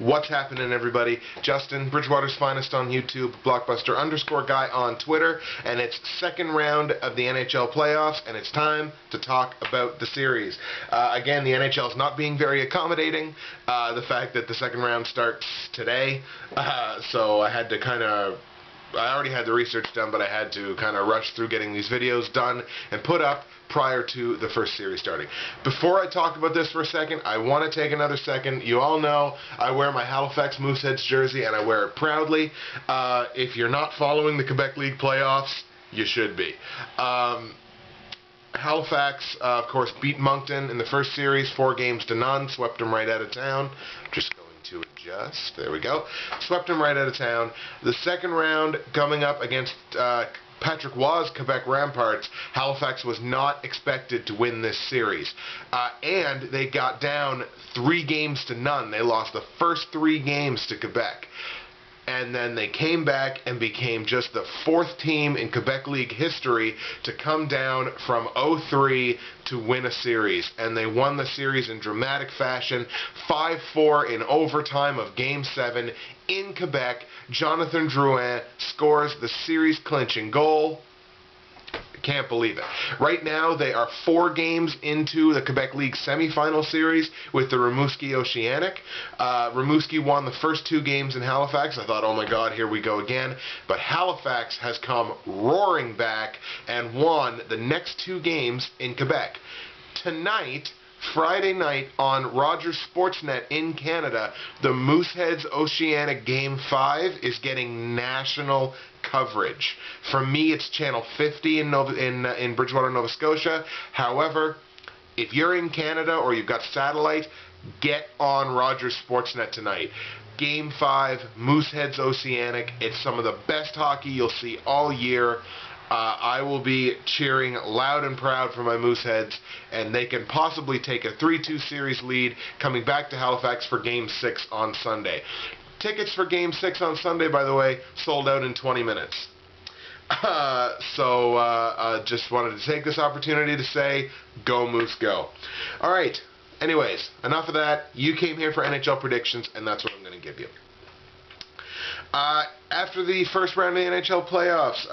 What's happening, everybody? Justin, Bridgewater's Finest on YouTube, Blockbuster_guy on Twitter, and it's second round of the NHL playoffs, and it's time to talk about the series. Again, the NHL is not being very accommodating. The fact that the second round starts today, so I had to I already had the research done, but I had to kind of rush through getting these videos done and put up prior to the first series starting. Before I talk about this for a second, I want to take another second. You all know I wear my Halifax Mooseheads jersey, and I wear it proudly. If you're not following the Quebec League playoffs, you should be. Halifax, of course, beat Moncton in the first series, 4-0, swept them right out of town. Just going to adjust. There we go. Swept them right out of town. The second round coming up against Patrick Waugh's Quebec Ramparts. Halifax was not expected to win this series. And they got down 3-0. They lost the first 3 games to Quebec. And then they came back and became just the 4th team in Quebec League history to come down from 0-3 to win a series. And they won the series in dramatic fashion, 5-4 in overtime of Game 7 in Quebec. Jonathan Drouin scores the series-clinching goal. Can't believe it. Right now, they are 4 games into the Quebec League semifinal series with the Rimouski Oceanic. Rimouski won the first 2 games in Halifax. I thought, oh my God, here we go again. But Halifax has come roaring back and won the next 2 games in Quebec. Tonight, Friday night on Rogers Sportsnet in Canada, the Mooseheads Oceanic Game 5 is getting national coverage. For me, it's channel 50 in Bridgewater, Nova Scotia. However, if you're in Canada or you've got satellite, get on Rogers Sportsnet tonight. Game 5, Mooseheads Oceanic. It's some of the best hockey you'll see all year. I will be cheering loud and proud for my Mooseheads, and they can possibly take a 3-2 series lead coming back to Halifax for Game 6 on Sunday. Tickets for Game 6 on Sunday, by the way, sold out in 20 minutes. Just wanted to take this opportunity to say, go Moose, go. Alright, anyways, enough of that. You came here for NHL predictions, and that's what I'm going to give you. After the first round of the NHL playoffs,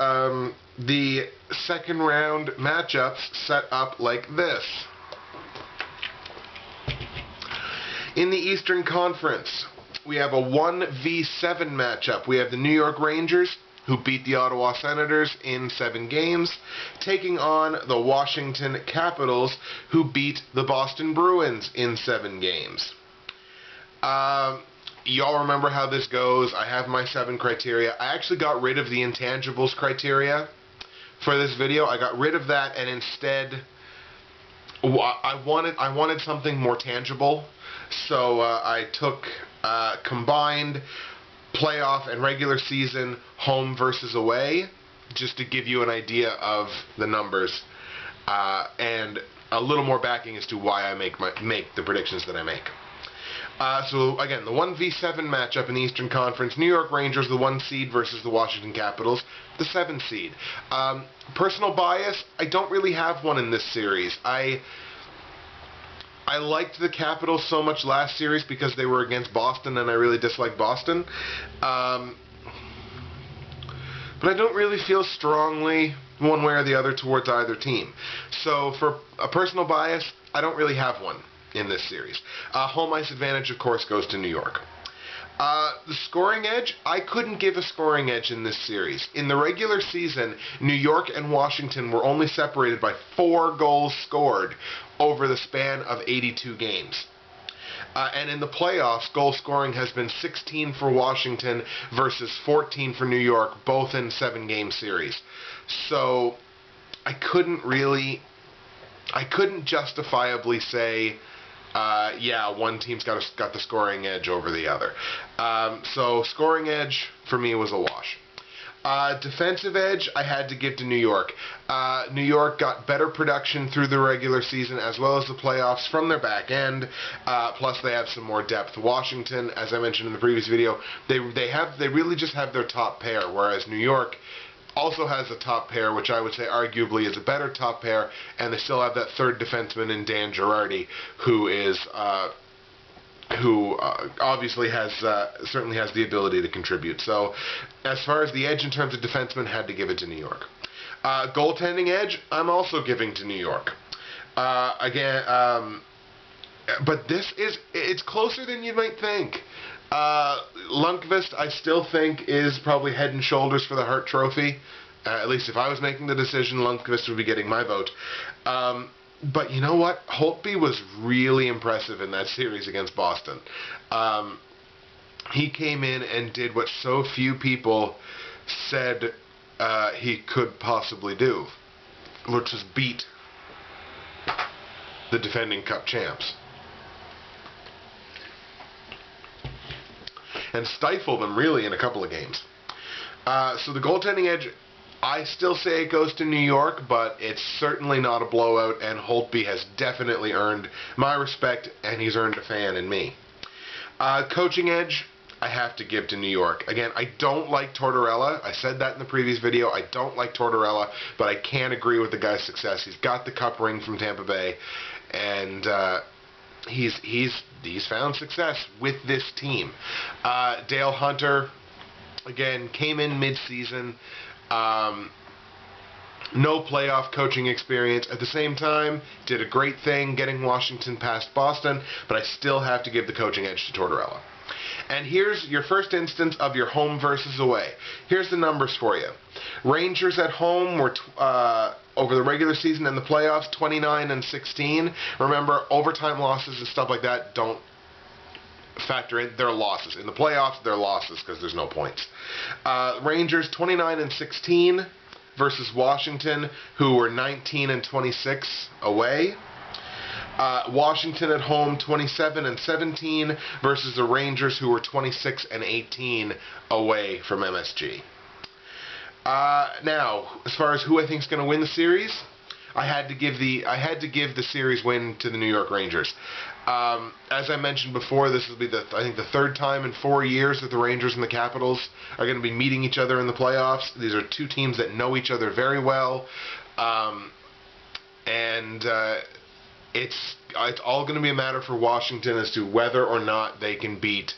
the second round matchups set up like this. In the Eastern Conference, we have a 1v7 matchup. We have the New York Rangers, who beat the Ottawa Senators in 7 games, taking on the Washington Capitals, who beat the Boston Bruins in 7 games. Y'all remember how this goes. I have my 7 criteria. I actually got rid of the intangibles criteria for this video. I got rid of that, and instead I wanted something more tangible. So I took combined playoff and regular season home versus away, just to give you an idea of the numbers and a little more backing as to why I make the predictions that I make. So again, the 1v7 matchup in the Eastern Conference, New York Rangers, the 1 seed versus the Washington Capitals, the 7 seed. Personal bias, I don't really have one in this series. I liked the Capitals so much last series because they were against Boston, and I really dislike Boston. But I don't really feel strongly one way or the other towards either team. So for a personal bias, I don't really have one in this series. Home ice advantage, of course, goes to New York. The scoring edge, I couldn't give a scoring edge in this series. In the regular season, New York and Washington were only separated by 4 goals scored over the span of 82 games. And in the playoffs, goal scoring has been 16 for Washington versus 14 for New York, both in 7-game series. So I couldn't justifiably say, yeah, one team's got the scoring edge over the other. So scoring edge for me was a wash. Defensive edge, I had to give to New York. New York got better production through the regular season as well as the playoffs from their back end. Plus, they have some more depth. Washington, as I mentioned in the previous video, they really just have their top pair, whereas New York also has a top pair, which I would say arguably is a better top pair, and they still have that third defenseman in Dan Girardi, who is who obviously has certainly has the ability to contribute. So, as far as the edge in terms of defensemen, had to give it to New York. Goaltending edge, I'm also giving to New York. Again, but it's closer than you might think. Lundqvist, I still think, is probably head and shoulders for the Hart Trophy. At least if I was making the decision, Lundqvist would be getting my vote. But you know what? Holtby was really impressive in that series against Boston. He came in and did what so few people said he could possibly do, which was beat the defending Cup champs. And stifle them, really, in a couple of games. So the goaltending edge, I still say it goes to New York, but it's certainly not a blowout, and Holtby has definitely earned my respect, and he's earned a fan in me. Coaching edge, I have to give to New York. Again, I don't like Tortorella. I said that in the previous video. I don't like Tortorella, but I can't agree with the guy's success. He's got the cup ring from Tampa Bay, and he's found success with this team. Dale Hunter, again, came in mid-season. No playoff coaching experience. At the same time, did a great thing getting Washington past Boston, but I still have to give the coaching edge to Tortorella. And here's your first instance of your home versus away. Here's the numbers for you. Rangers at home were over the regular season and the playoffs, 29-16. Remember, overtime losses and stuff like that don't factor in. They're losses. In the playoffs, they're losses because there's no points. Rangers 29-16 versus Washington, who were 19-26 away. Washington at home 27-17 versus the Rangers, who were 26-18 away from MSG. Now, as far as who I think is going to win the series, I had to give the series win to the New York Rangers. As I mentioned before, this will be I think the third time in 4 years that the Rangers and the Capitals are going to be meeting each other in the playoffs. These are two teams that know each other very well, it's all going to be a matter for Washington as to whether or not they can beat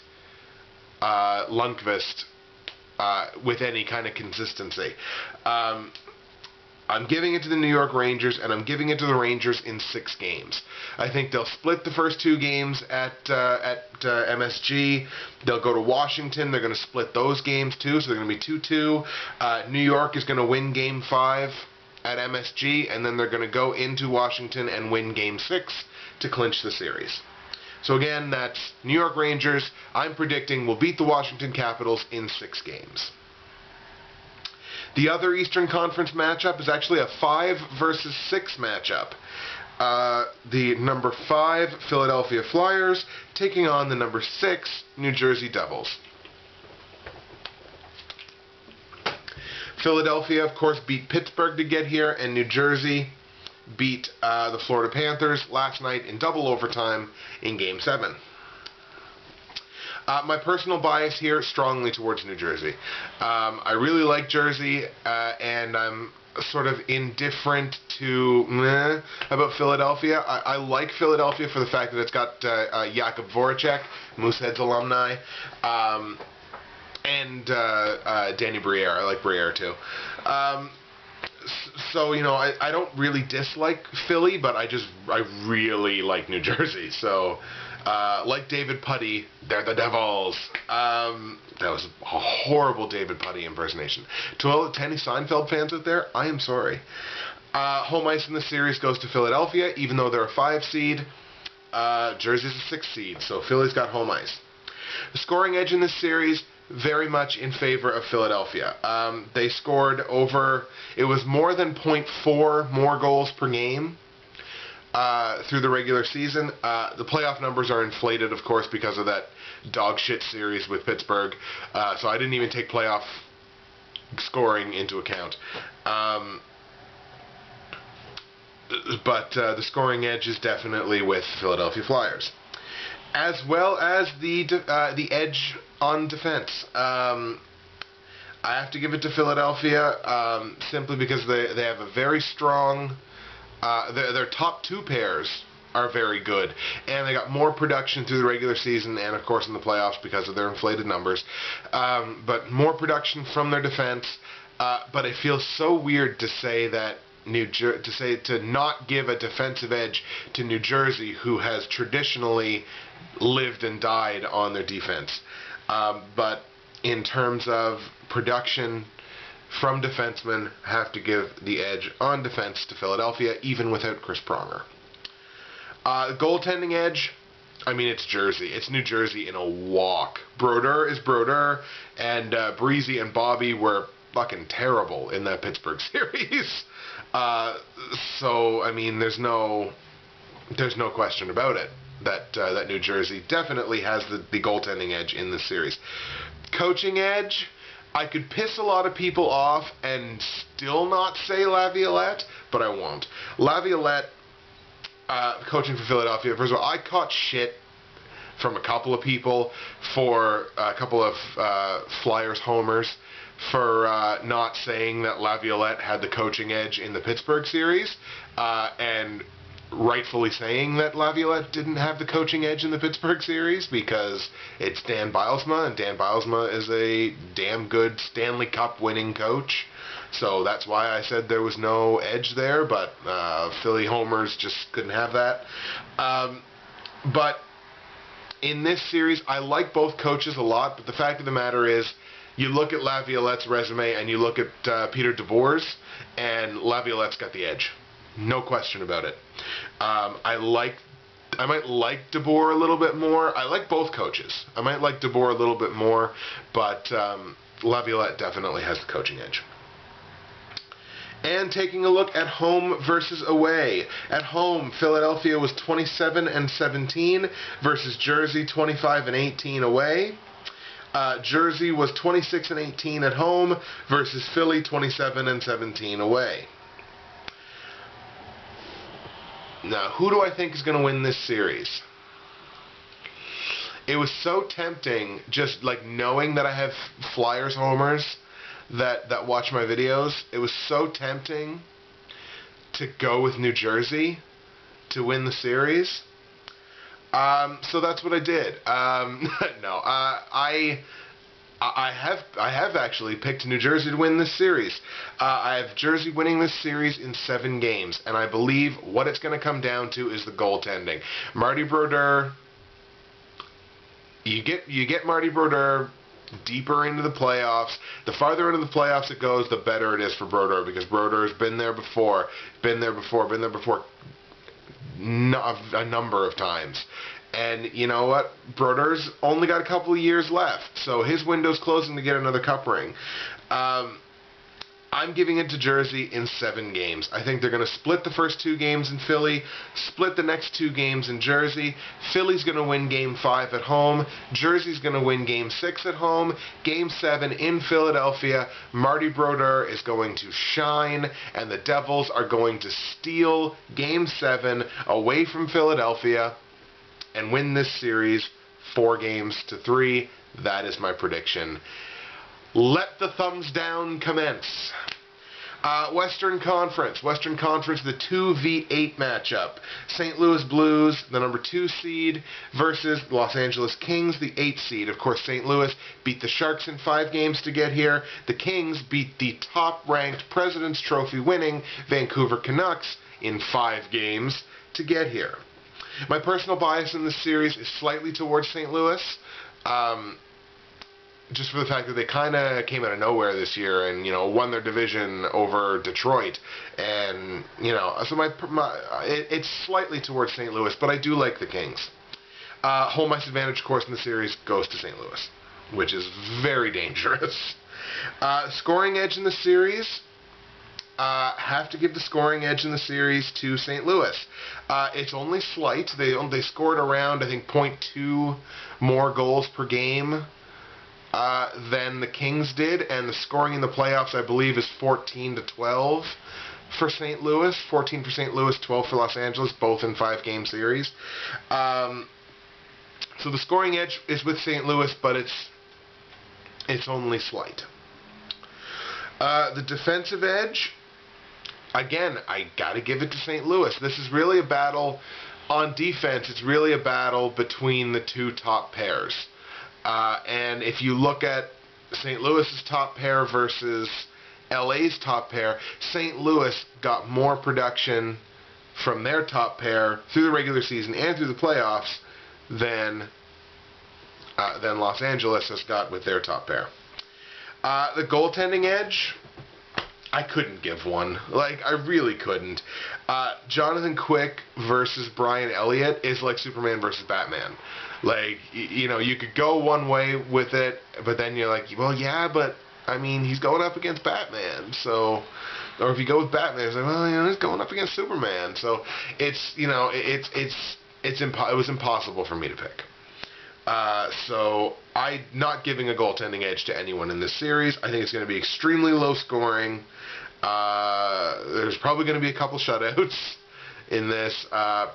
Lundqvist with any kind of consistency. I'm giving it to the New York Rangers, and I'm giving it to the Rangers in 6 games. I think they'll split the first 2 games at MSG. They'll go to Washington. They're going to split those games too, so they're going to be 2-2. New York is going to win Game 5 at MSG, and then they're going to go into Washington and win Game 6 to clinch the series. So again, that's New York Rangers. I'm predicting will beat the Washington Capitals in 6 games. The other Eastern Conference matchup is actually a 5 versus 6 matchup. The number 5 Philadelphia Flyers taking on the number 6 New Jersey Devils. Philadelphia, of course, beat Pittsburgh to get here, and New Jersey beat the Florida Panthers last night in double overtime in Game 7. My personal bias here, strongly towards New Jersey. I really like Jersey, and I'm sort of indifferent to about Philadelphia. I like Philadelphia for the fact that it's got Jakub Voracek, Mooseheads alumni, and Danny Briere. I like Briere too. So, you know, I don't really dislike Philly, but I really like New Jersey. So, like David Putty, they're the Devils. That was a horrible David Putty impersonation. To all the Tenny Seinfeld fans out there, I am sorry. Home ice in the series goes to Philadelphia, even though they're a 5 seed. Jersey's a 6 seed, so Philly's got home ice. The scoring edge in this series, very much in favor of Philadelphia. They scored it was more than 0.4 more goals per game through the regular season. The playoff numbers are inflated, of course, because of that dog shit series with Pittsburgh. So I didn't even take playoff scoring into account. But the scoring edge is definitely with Philadelphia Flyers, as well as the edge on defense. I have to give it to Philadelphia simply because they have a very strong. Their top 2 pairs are very good. And they got more production through the regular season and, of course, in the playoffs because of their inflated numbers. But more production from their defense. But it feels so weird to say that to not give a defensive edge to New Jersey, who has traditionally lived and died on their defense. But in terms of production from defensemen, have to give the edge on defense to Philadelphia, even without Chris Pronger. Goaltending edge, I mean, it's Jersey. It's New Jersey in a walk. Brodeur is Brodeur, and Breezy and Bobby were fucking terrible in that Pittsburgh series. So, I mean, there's no question about it that New Jersey definitely has the goaltending edge in this series. Coaching edge, I could piss a lot of people off and still not say Laviolette, but I won't. Laviolette, coaching for Philadelphia, first of all, I caught shit from a couple of people for a couple of Flyers homers for not saying that Laviolette had the coaching edge in the Pittsburgh series, and rightfully saying that Laviolette didn't have the coaching edge in the Pittsburgh series because it's Dan Bylsma, and Dan Bylsma is a damn good Stanley Cup winning coach. So that's why I said there was no edge there, but Philly homers just couldn't have that. But in this series, I like both coaches a lot, but the fact of the matter is, you look at Laviolette's resume and you look at Peter DeBoer's, and Laviolette's got the edge. No question about it. I might like DeBoer a little bit more. I like both coaches. I might like DeBoer a little bit more, but Laviolette definitely has the coaching edge. And taking a look at home versus away. At home, Philadelphia was 27-17 versus Jersey 25-18 away. Jersey was 26-18 at home versus Philly 27-17 away. Now, who do I think is going to win this series? It was so tempting, just like knowing that I have Flyers homers that watch my videos. It was so tempting to go with New Jersey to win the series. So that's what I did. No, I have actually picked New Jersey to win this series. I have Jersey winning this series in 7 games, and I believe what it's going to come down to is the goaltending. Marty Brodeur. You get Marty Brodeur deeper into the playoffs. The farther into the playoffs it goes, the better it is for Brodeur, because Brodeur's been there before, a number of times. And you know what? Brodeur's only got a couple of years left, so his window's closing to get another cup ring. I'm giving it to Jersey in 7 games. I think they're going to split the first 2 games in Philly, split the next 2 games in Jersey. Philly's going to win Game 5 at home. Jersey's going to win Game 6 at home. Game 7 in Philadelphia. Marty Brodeur is going to shine, and the Devils are going to steal Game 7 away from Philadelphia and win this series 4-3. That is my prediction. Let the thumbs down commence. Western Conference, the 2v8 matchup. St. Louis Blues, the number 2 seed, versus Los Angeles Kings, the 8 seed. Of course, St. Louis beat the Sharks in 5 games to get here. The Kings beat the top-ranked President's Trophy winning Vancouver Canucks in 5 games to get here. My personal bias in this series is slightly towards St. Louis. Just for the fact that they kind of came out of nowhere this year and, won their division over Detroit. And, so it's slightly towards St. Louis, but I do like the Kings. Home ice advantage, of course, in the series goes to St. Louis, which is very dangerous. Scoring edge in the series, have to give the scoring edge in the series to St. Louis. It's only slight. They scored around, I think, 0.2 more goals per game than the Kings did, and the scoring in the playoffs, I believe, is 14-12 for St. Louis. 14 for St. Louis, 12 for Los Angeles, both in 5-game series. So the scoring edge is with St. Louis, but it's only slight. The defensive edge, again, I got to give it to St. Louis. This is really a battle on defense, it's really a battle between the two top pairs. And if you look at St. Louis's top pair versus LA's top pair, St. Louis got more production from their top pair through the regular season and through the playoffs than Los Angeles has got with their top pair. The goaltending edge, I couldn't give one. Like, I really couldn't. Jonathan Quick versus Brian Elliott is like Superman versus Batman. Like, you know, you could go one way with it, but then you're like, well, yeah, but, I mean, he's going up against Batman, so... Or if you go with Batman, it's like, well, you know, he's going up against Superman. So, it's, you know, it was impossible for me to pick. So, I'm not giving a goaltending edge to anyone in this series. I think it's going to be extremely low scoring. There's probably going to be a couple shutouts in this.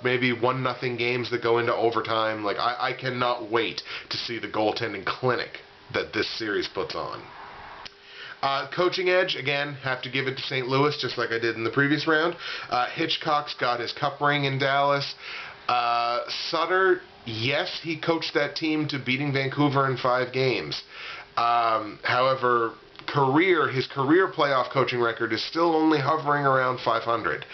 Maybe 1-0 games that go into overtime. Like, I cannot wait to see the goaltending clinic that this series puts on. Coaching edge, again, have to give it to St. Louis, just like I did in the previous round. Hitchcock's got his cup ring in Dallas. Sutter, yes, he coached that team to beating Vancouver in 5 games. However, his career playoff coaching record is still only hovering around 500.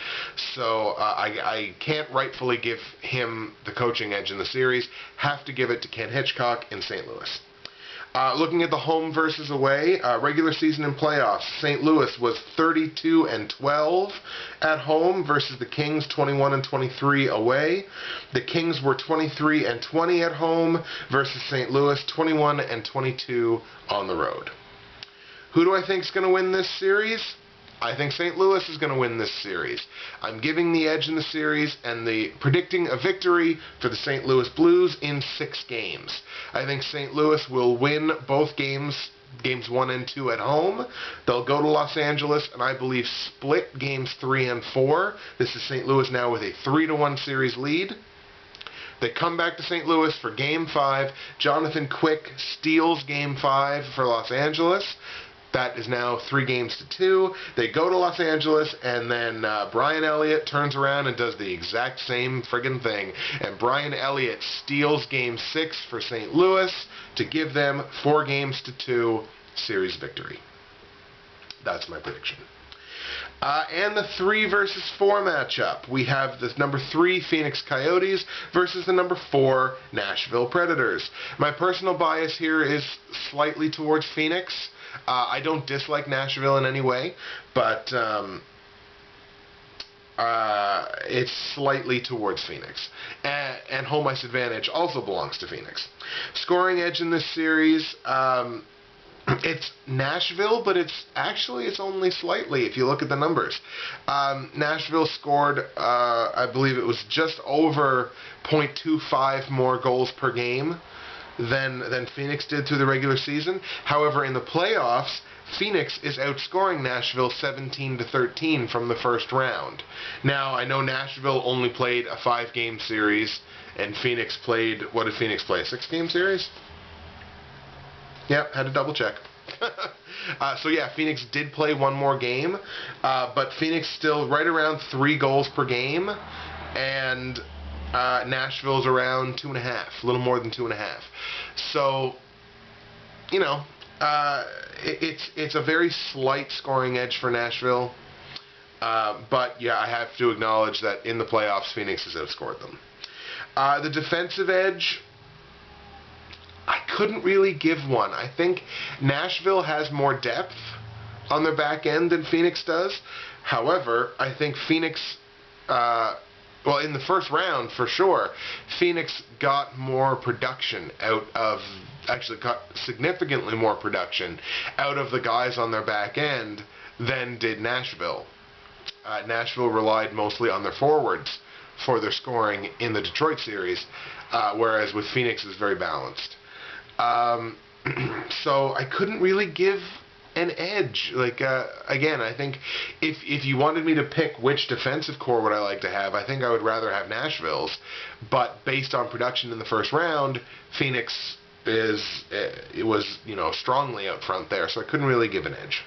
So I can't rightfully give him the coaching edge in the series. Have to give it to Ken Hitchcock in St. Louis. Looking at the home versus away, regular season and playoffs, St. Louis was 32-12 at home versus the Kings 21-23 away. The Kings were 23-20 at home versus St. Louis 21-22 on the road. Who do I think is going to win this series? I think St. Louis is going to win this series. I'm giving the edge in the series and predicting a victory for the St. Louis Blues in 6 games. I think St. Louis will win both games 1 and 2 at home. They'll go to Los Angeles and I believe split games 3 and 4. This is St. Louis now with a 3-1 series lead. They come back to St. Louis for Game 5. Jonathan Quick steals Game 5 for Los Angeles. That is now 3-2. They go to Los Angeles, and then Brian Elliott turns around and does the exact same friggin' thing. And Brian Elliott steals Game 6 for St. Louis to give them 4-2 series victory. That's my prediction. And the 3 versus 4 matchup. We have the number 3 Phoenix Coyotes versus the number 4 Nashville Predators. My personal bias here is slightly towards Phoenix. I don't dislike Nashville in any way, but it's slightly towards Phoenix. And home ice advantage also belongs to Phoenix. Scoring edge in this series, it's Nashville, but it's only slightly if you look at the numbers. Nashville scored, I believe it was just over 0.25 more goals per game than Phoenix did through the regular season. However, in the playoffs, Phoenix is outscoring Nashville 17-13 from the first round. Now, I know Nashville only played a 5-game series, and Phoenix played, what did Phoenix play, a 6-game series? Yep, had to double check. So yeah, Phoenix did play 1 more game, but Phoenix still right around 3 goals per game, and Nashville's around 2.5, a little more than 2.5. So, you know, it's a very slight scoring edge for Nashville. But yeah, I have to acknowledge that in the playoffs, Phoenix has outscored them. The defensive edge, I couldn't really give one. I think Nashville has more depth on their back end than Phoenix does. However, I think Phoenix, well, in the first round, for sure, Phoenix got more production out of, actually got significantly more production out of the guys on their back end than did Nashville. Nashville relied mostly on their forwards for their scoring in the Detroit series, whereas with Phoenix it's very balanced. So I couldn't really give an edge. Like, again, I think if you wanted me to pick which defensive core would I like to have, I think I would rather have Nashville's. But based on production in the first round, Phoenix was, you know, strongly out front there, so I couldn't really give an edge.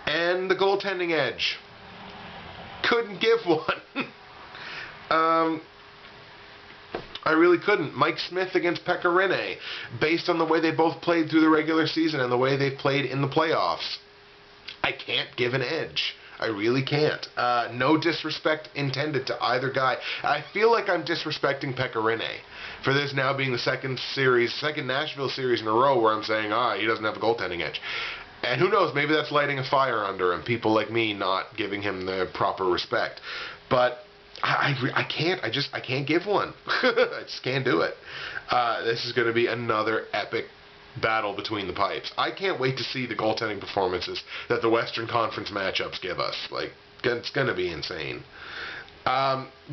And the goaltending edge. Couldn't give one. I really couldn't. Mike Smith against Pekka Rinne, based on the way they both played through the regular season and the way they've played in the playoffs. I can't give an edge. I really can't. No disrespect intended to either guy. I feel like I'm disrespecting Pekka Rinne for this now being the second Nashville series in a row where I'm saying, he doesn't have a goaltending edge. And who knows, maybe that's lighting a fire under him, people like me not giving him the proper respect. But I can't give one. I just can't do it. This is going to be another epic battle between the pipes. I can't wait to see the goaltending performances that the Western Conference matchups give us. Like, it's going to be insane.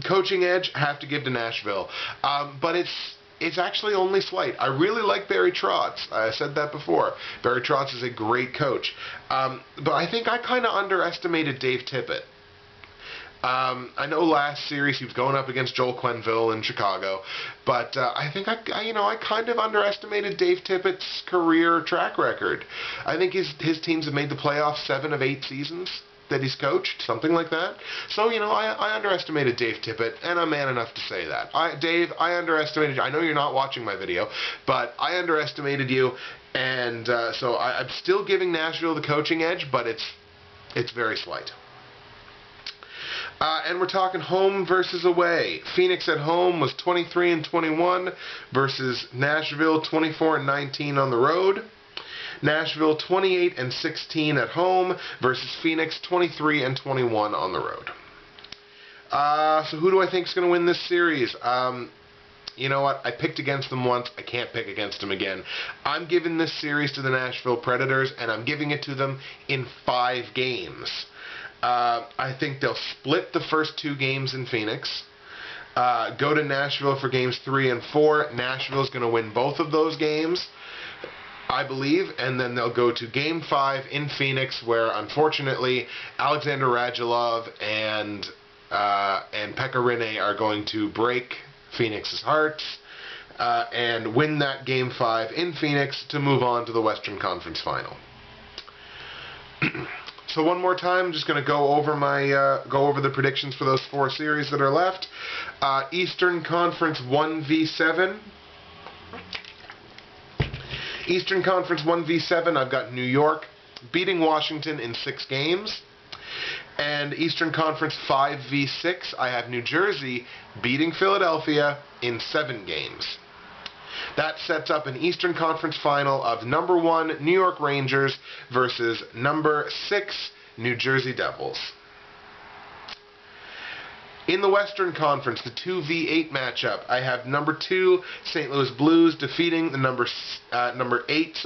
Coaching edge, have to give to Nashville. But it's actually only slight. I really like Barry Trotz. I said that before. Barry Trotz is a great coach. But I think I kind of underestimated Dave Tippett. I know last series he was going up against Joel Quenneville in Chicago, but I think I kind of underestimated Dave Tippett's career track record. I think his teams have made the playoffs 7 of 8 seasons that he's coached, something like that. So, I underestimated Dave Tippett, and I'm man enough to say that. Dave, I underestimated you. I know you're not watching my video, but I underestimated you, and so I'm still giving Nashville the coaching edge, but it's very slight. And we're talking home versus away. Phoenix at home was 23-21 versus Nashville 24-19 on the road. Nashville 28-16 at home versus Phoenix 23-21 on the road. So who do I think is going to win this series? You know what? I picked against them once. I can't pick against them again. I'm giving this series to the Nashville Predators, and I'm giving it to them in 5 games. I think they'll split the first 2 games in Phoenix, go to Nashville for games 3 and 4. Nashville's going to win both of those games, I believe, and then they'll go to Game 5 in Phoenix, where unfortunately Alexander Radulov and Pekka Rinne are going to break Phoenix's hearts and win that Game 5 in Phoenix to move on to the Western Conference Final. So one more time, I'm just going to go over the predictions for those 4 series that are left. Eastern Conference 1v7. Eastern Conference 1v7, I've got New York beating Washington in 6 games. And Eastern Conference 5v6, I have New Jersey beating Philadelphia in 7 games. That sets up an Eastern Conference final of number 1 New York Rangers versus number 6 New Jersey Devils. In the Western Conference, the 2v8 matchup, I have number 2 St. Louis Blues defeating the number 8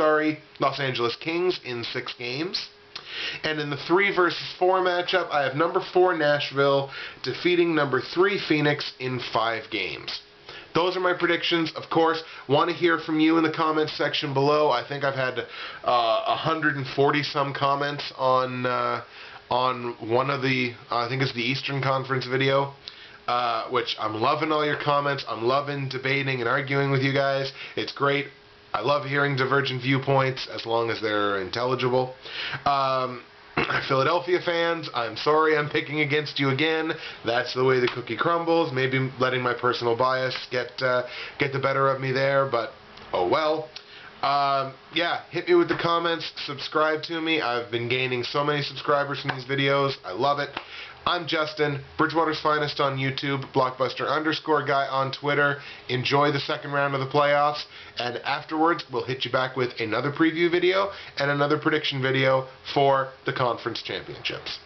Los Angeles Kings in 6 games. And in the 3 versus 4 matchup, I have number 4 Nashville defeating number 3 Phoenix in 5 games. Those are my predictions. Of course, want to hear from you in the comments section below. I think I've had 140 some comments on one of the, I think it's the Eastern Conference video, which I'm loving all your comments. I'm loving debating and arguing with you guys. It's great. I love hearing divergent viewpoints as long as they're intelligible. Philadelphia fans, I'm sorry I'm picking against you again. That's the way the cookie crumbles. Maybe letting my personal bias get the better of me there, but oh well. Yeah, hit me with the comments. Subscribe to me. I've been gaining so many subscribers from these videos. I love it. I'm Justin, Bridgewater's Finest on YouTube, Blockbuster_guy on Twitter. Enjoy the second round of the playoffs, and afterwards we'll hit you back with another preview video and another prediction video for the conference championships.